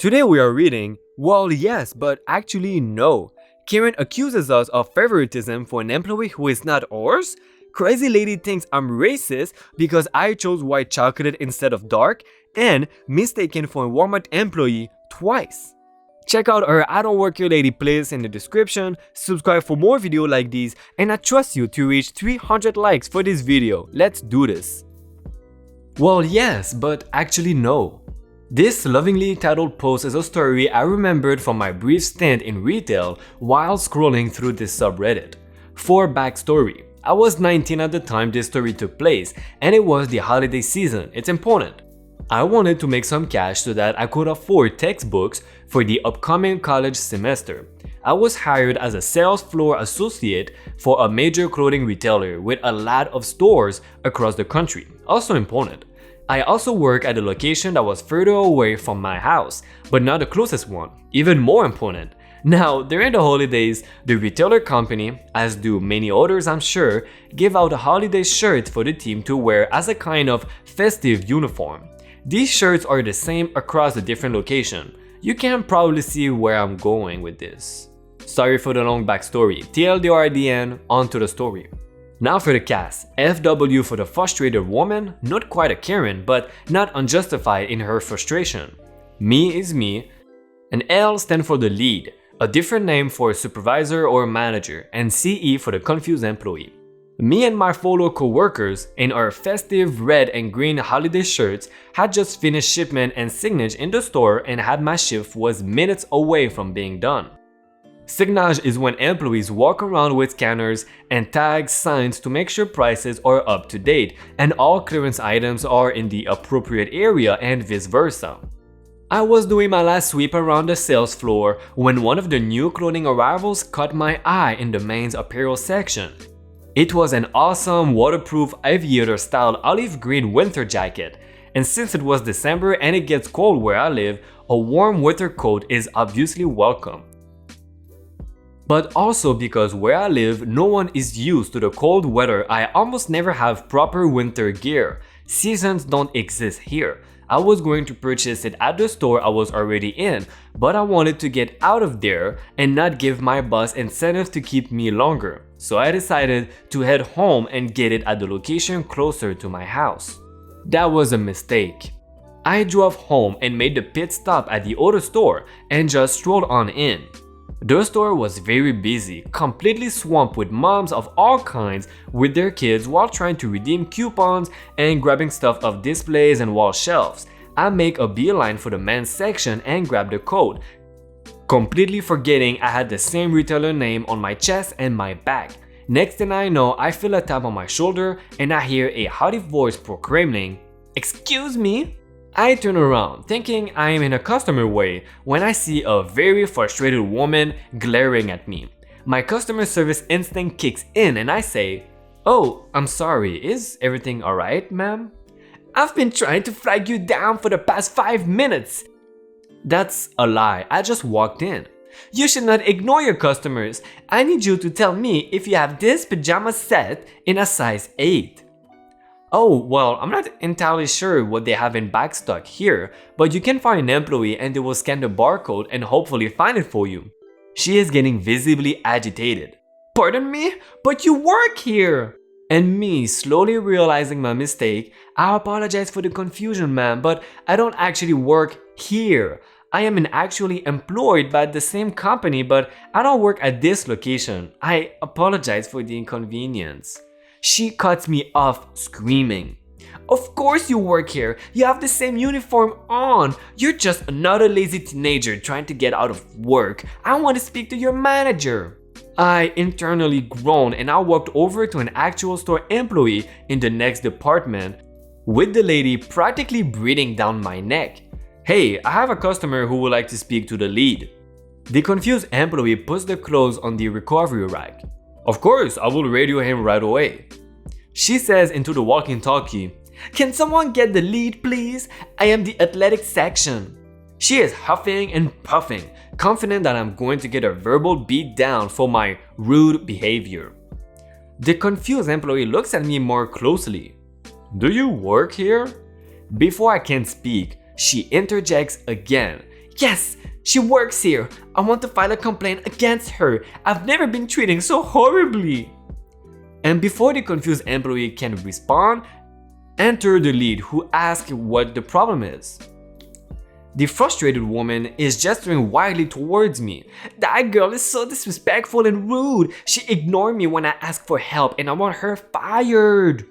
Today we are reading, well yes, but actually no. Karen accuses us of favoritism for an employee who is not ours? Crazy lady thinks I'm racist because I chose white chocolate instead of dark, and mistaken for a Walmart employee twice. Check out our I Don't Work Here Lady playlist in the description, subscribe for more videos like these, and I trust you to reach 300 likes for this video. Let's do this. Well yes, but actually no. This lovingly titled post is a story I remembered from my brief stint in retail while scrolling through this subreddit. For backstory, I was 19 at the time this story took place, and it was the holiday season. It's important. I wanted to make some cash so that I could afford textbooks for the upcoming college semester. I was hired as a sales floor associate for a major clothing retailer with a lot of stores across the country. Also important. I also work at a location that was further away from my house, but not the closest one. Even more important. Now, during the holidays, the retailer company, as do many others I'm sure, give out holiday shirts for the team to wear as a kind of festive uniform. These shirts are the same across the different locations. You can probably see where I'm going with this. Sorry for the long backstory. TLDR at the end, on to the story. Now for the cast. FW for the frustrated woman, not quite a Karen, but not unjustified in her frustration. Me is me, and L stands for the lead, a different name for a supervisor or manager, and CE for the confused employee. Me and my fellow co-workers in our festive red and green holiday shirts had just finished shipment and signage in the store and had my shift was minutes away from being done. Signage is when employees walk around with scanners and tag signs to make sure prices are up to date and all clearance items are in the appropriate area and vice versa. I was doing my last sweep around the sales floor when one of the new clothing arrivals caught my eye in the men's apparel section. It was an awesome waterproof aviator style olive green winter jacket, and since it was December and it gets cold where I live, a warm winter coat is obviously welcome. But also because where I live, no one is used to the cold weather, I almost never have proper winter gear. Seasons don't exist here. I was going to purchase it at the store I was already in, but I wanted to get out of there and not give my boss incentive to keep me longer. So I decided to head home and get it at the location closer to my house. That was a mistake. I drove home and made the pit stop at the auto store and just strolled on in. The store was very busy, completely swamped with moms of all kinds with their kids while trying to redeem coupons and grabbing stuff off displays and wall shelves. I make a beeline for the men's section and grab the coat, completely forgetting I had the same retailer name on my chest and my back. Next thing I know, I feel a tap on my shoulder and I hear a haughty voice proclaiming, "Excuse me?" I turn around, thinking I am in a customer way, when I see a very frustrated woman glaring at me. My customer service instinct kicks in and I say, "Oh, I'm sorry, is everything alright, ma'am? I've been trying to flag you down for the past 5 minutes." That's a lie, I just walked in. "You should not ignore your customers. I need you to tell me if you have this pajama set in a size 8. "Oh, well, I'm not entirely sure what they have in backstock here, but you can find an employee and they will scan the barcode and hopefully find it for you." She is getting visibly agitated. "Pardon me? But you work here!" And me slowly realizing my mistake, "I apologize for the confusion, ma'am, but I don't actually work here. I am actually employed by the same company, but I don't work at this location. I apologize for the inconvenience." She cuts me off screaming, "Of course you work here. You have the same uniform on. You're just another lazy teenager trying to get out of work. I want to speak to your manager." I internally groaned and I walked over to an actual store employee in the next department, with the lady practically breathing down my neck. "Hey, I have a customer who would like to speak to the lead." The confused employee puts the clothes on the recovery rack. "Of course, I will radio him right away." She says into the walkie-talkie, "Can someone get the lead, please? I am the athletic section." She is huffing and puffing, confident that I'm going to get a verbal beat down for my rude behavior. The confused employee looks at me more closely. "Do you work here?" Before I can speak, she interjects again, Yes, she works here. I want to file a complaint against her. I've never been treated so horribly. And before the confused employee can respond, enter the lead who asks what the problem is. The frustrated woman is gesturing wildly towards me. That girl is so disrespectful and rude. She ignored me when I asked for help and I want her fired.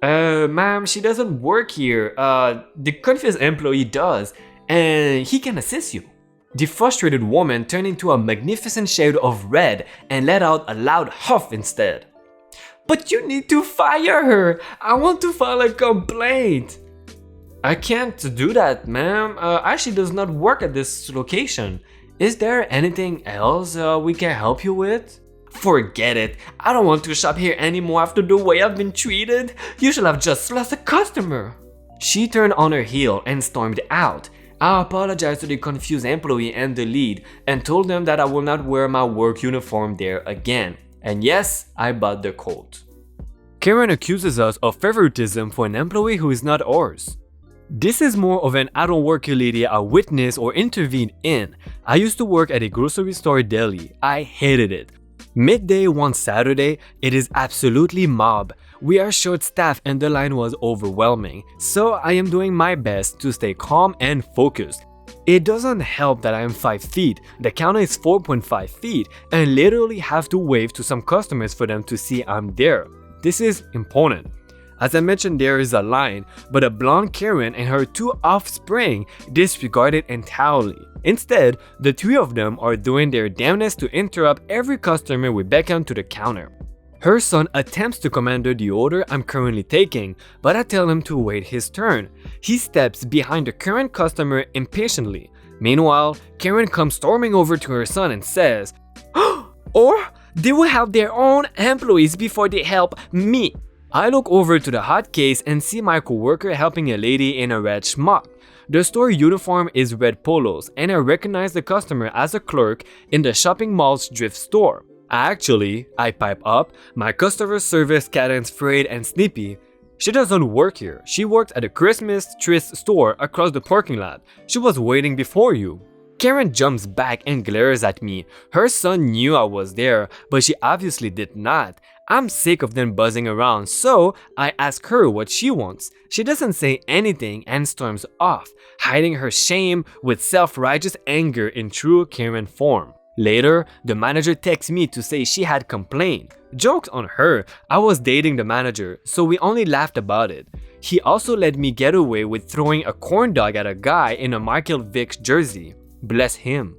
Ma'am, she doesn't work here. The confused employee does, and he can assist you. The frustrated woman turned into a magnificent shade of red and let out a loud huff instead. But you need to fire her. I want to file a complaint. I can't do that, ma'am. Ashley does not work at this location. Is there anything else we can help you with? Forget it. I don't want to shop here anymore after the way I've been treated. You should have just lost a customer. She turned on her heel and stormed out. I apologized to the confused employee and the lead and told them that I will not wear my work uniform there again. And yes, I bought the coat. Karen accuses us of favoritism for an employee who is not ours. This is more of an I don't work here lady I witnessed or intervened in. I used to work at a grocery store deli. I hated it. Midday one Saturday, it is absolutely mob. We are short-staffed and the line was overwhelming, so I am doing my best to stay calm and focused. It doesn't help that I am 5 feet, the counter is 4.5 feet, and literally have to wave to some customers for them to see I'm there. This is important. As I mentioned, there is a line, but a blonde Karen and her 2 offspring disregard it entirely. Instead, the 3 of them are doing their damnedest to interrupt every customer we beckon to the counter. Her son attempts to commander the order I'm currently taking, but I tell him to wait his turn. He steps behind the current customer impatiently. Meanwhile, Karen comes storming over to her son and says, "Or they will have their own employees before they help me." I look over to the hot case and see my coworker helping a lady in a red schmuck. The store uniform is red polos, and I recognize the customer as a clerk in the shopping mall's thrift store. I pipe up, my customer service cadence frayed and snippy. She doesn't work here. She worked at a Christmas tryst store across the parking lot. She was waiting before you. Karen jumps back and glares at me. Her son knew I was there, but she obviously did not. I'm sick of them buzzing around, so I ask her what she wants. She doesn't say anything and storms off, hiding her shame with self-righteous anger in true Karen form. Later, the manager texts me to say she had complained. Joke's on her, I was dating the manager, so we only laughed about it. He also let me get away with throwing a corn dog at a guy in a Michael Vick jersey. Bless him.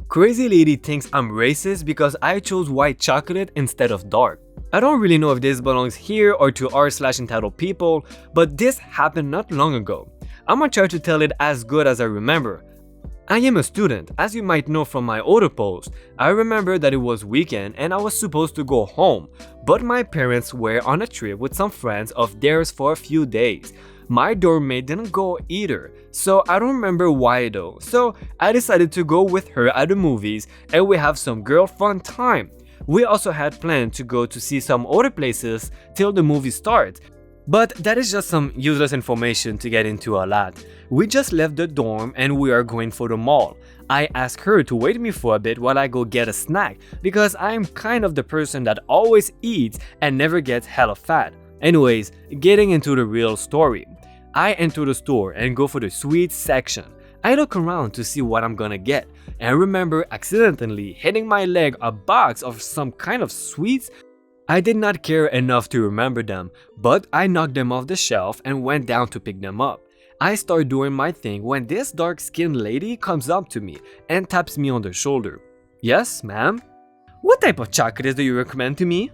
Crazy lady thinks I'm racist because I chose white chocolate instead of dark. I don't really know if this belongs here or to r/entitled people, but this happened not long ago. I'm gonna try to tell it as good as I remember. I am a student, as you might know from my older post. I remember that it was weekend and I was supposed to go home, but my parents were on a trip with some friends of theirs for a few days. My dormmate didn't go either, so I don't remember why though. So I decided to go with her at the movies and we have some girl fun time. We also had planned to go to see some other places till the movie starts. But that is just some useless information to get into a lot. We just left the dorm and we are going for the mall. I ask her to wait me for a bit while I go get a snack because I am kind of the person that always eats and never gets hella fat. Anyways, getting into the real story. I enter the store and go for the sweets section. I look around to see what I'm gonna get and remember accidentally hitting my leg a box of some kind of sweets. I did not care enough to remember them, but I knocked them off the shelf and went down to pick them up. I start doing my thing when this dark-skinned lady comes up to me and taps me on the shoulder. "Yes, ma'am?" "What type of chocolates do you recommend to me?"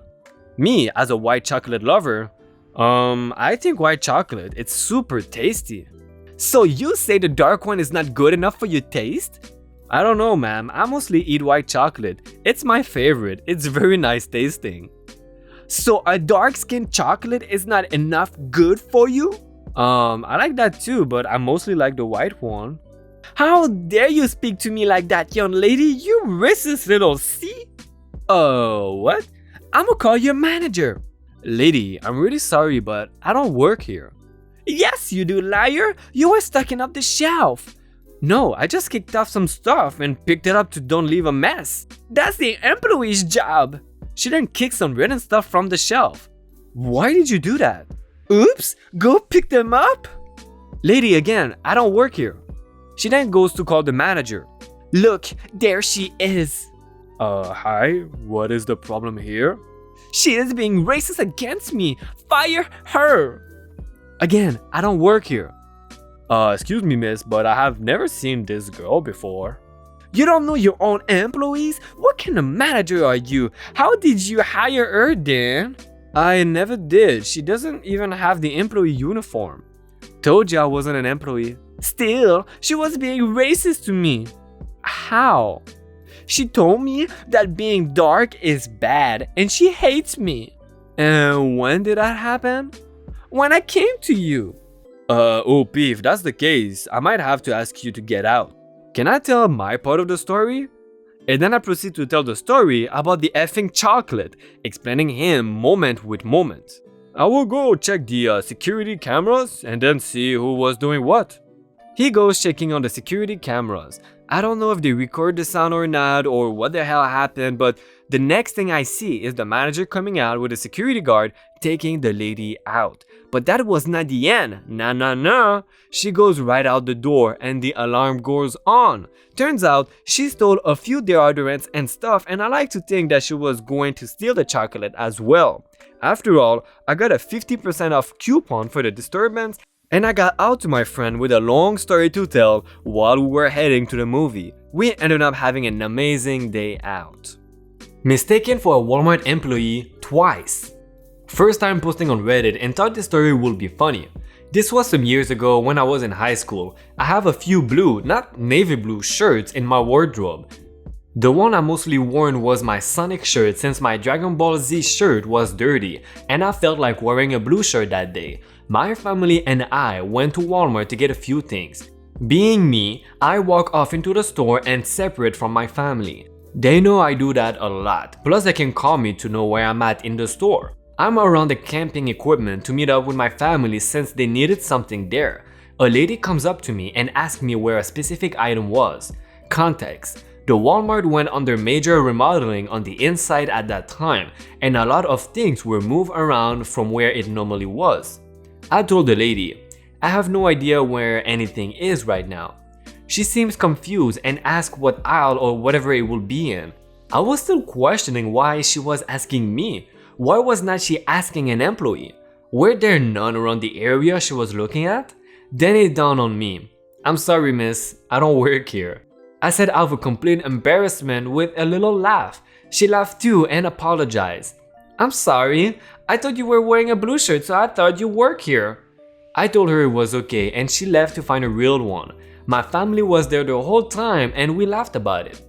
Me, as a white chocolate lover, I think white chocolate, it's super tasty. "So you say the dark one is not good enough for your taste?" "I don't know, ma'am. I mostly eat white chocolate. It's my favorite. It's very nice tasting." "So a dark-skinned chocolate is not enough good for you?" I like that too, but I mostly like the white one." "How dare you speak to me like that, young lady, you racist little C?" "Oh, what?" "I'ma call your manager." "Lady, I'm really sorry, but I don't work here." "Yes, you do, liar. You were stocking up the shelf." No, I just kicked off some stuff and picked it up to don't leave a mess. That's the employee's job. She then kicked some written stuff from the shelf. Why did you do that? Oops, go pick them up. Lady, again, I don't work here. She then goes to call the manager. Look, there she is. Hi, what is the problem here? She is being racist against me. Fire her. Again, I don't work here. Excuse me, miss, but I have never seen this girl before. You don't know your own employees? What kind of manager are you? How did you hire her then? I never did. She doesn't even have the employee uniform. Told you I wasn't an employee. Still, she was being racist to me. How? She told me that being dark is bad and she hates me. And when did that happen? When I came to you. OP, if that's the case, I might have to ask you to get out. Can I tell my part of the story? And then I proceed to tell the story about the effing chocolate, explaining him moment with moment. I will go check the security cameras and then see who was doing what. He goes checking on the security cameras. I don't know if they record the sound or not or what the hell happened, but the next thing I see is the manager coming out with a security guard taking the lady out. But that was not the end. Nah. She goes right out the door and the alarm goes on. Turns out she stole a few deodorants and stuff, and I like to think that she was going to steal the chocolate as well. After all, I got a 50% off coupon for the disturbance, and I got out to my friend with a long story to tell while we were heading to the movie. We ended up having an amazing day out. Mistaken for a Walmart employee twice. First time posting on Reddit and thought this story would be funny. This was some years ago when I was in high school. I have a few blue, not navy blue shirts in my wardrobe. The one I mostly worn was my Sonic shirt since my Dragon Ball Z shirt was dirty and I felt like wearing a blue shirt that day. My family and I went to Walmart to get a few things. Being me, I walk off into the store and separate from my family. They know I do that a lot, plus they can call me to know where I'm at in the store. I'm around the camping equipment to meet up with my family since they needed something there. A lady comes up to me and asks me where a specific item was. Context: the Walmart went under major remodeling on the inside at that time, and a lot of things were moved around from where it normally was. I told the lady, I have no idea where anything is right now. She seems confused and asks what aisle or whatever it will be in. I was still questioning why she was asking me. Why was not she asking an employee? Were there none around the area she was looking at? Then it dawned on me. I'm sorry, miss, I don't work here. I said out of complete embarrassment with a little laugh. She laughed too and apologized. I'm sorry, I thought you were wearing a blue shirt, so I thought you work here. I told her it was okay and she left to find a real one. My family was there the whole time and we laughed about it.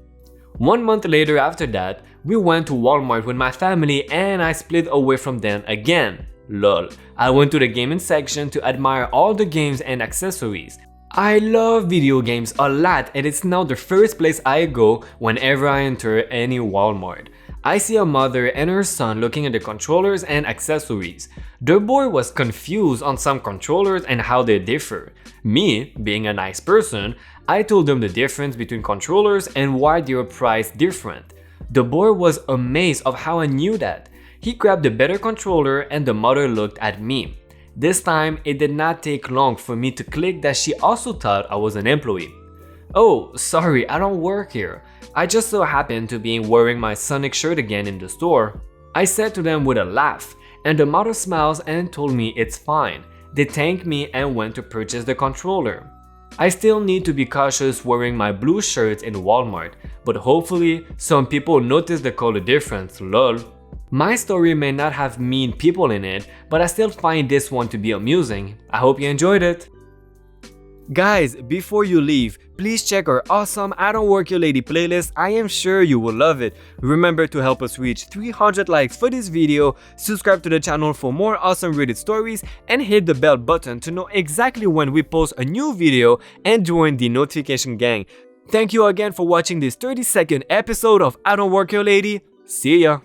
1 month later after that, we went to Walmart with my family and I split away from them again. Lol. I went to the gaming section to admire all the games and accessories. I love video games a lot and it's now the first place I go whenever I enter any Walmart. I see a mother and her son looking at the controllers and accessories. The boy was confused on some controllers and how they differ. Me, being a nice person, I told them the difference between controllers and why they were priced different. The boy was amazed of how I knew that. He grabbed the better controller and the mother looked at me. This time, it did not take long for me to click that she also thought I was an employee. Oh, sorry, I don't work here. I just so happened to be wearing my Sonic shirt again in the store. I said to them with a laugh, and the mother smiles and told me it's fine. They thanked me and went to purchase the controller. I still need to be cautious wearing my blue shirts in Walmart, but hopefully some people notice the color difference, lol. My story may not have mean people in it, but I still find this one to be amusing. I hope you enjoyed it. Guys, before you leave, please check our awesome I Don't Work Here Lady playlist. I am sure you will love it. Remember to help us reach 300 likes for this video, subscribe to the channel for more awesome Reddit stories, and hit the bell button to know exactly when we post a new video and join the notification gang. Thank you again for watching this 30-second episode of I Don't Work Here Lady. See ya!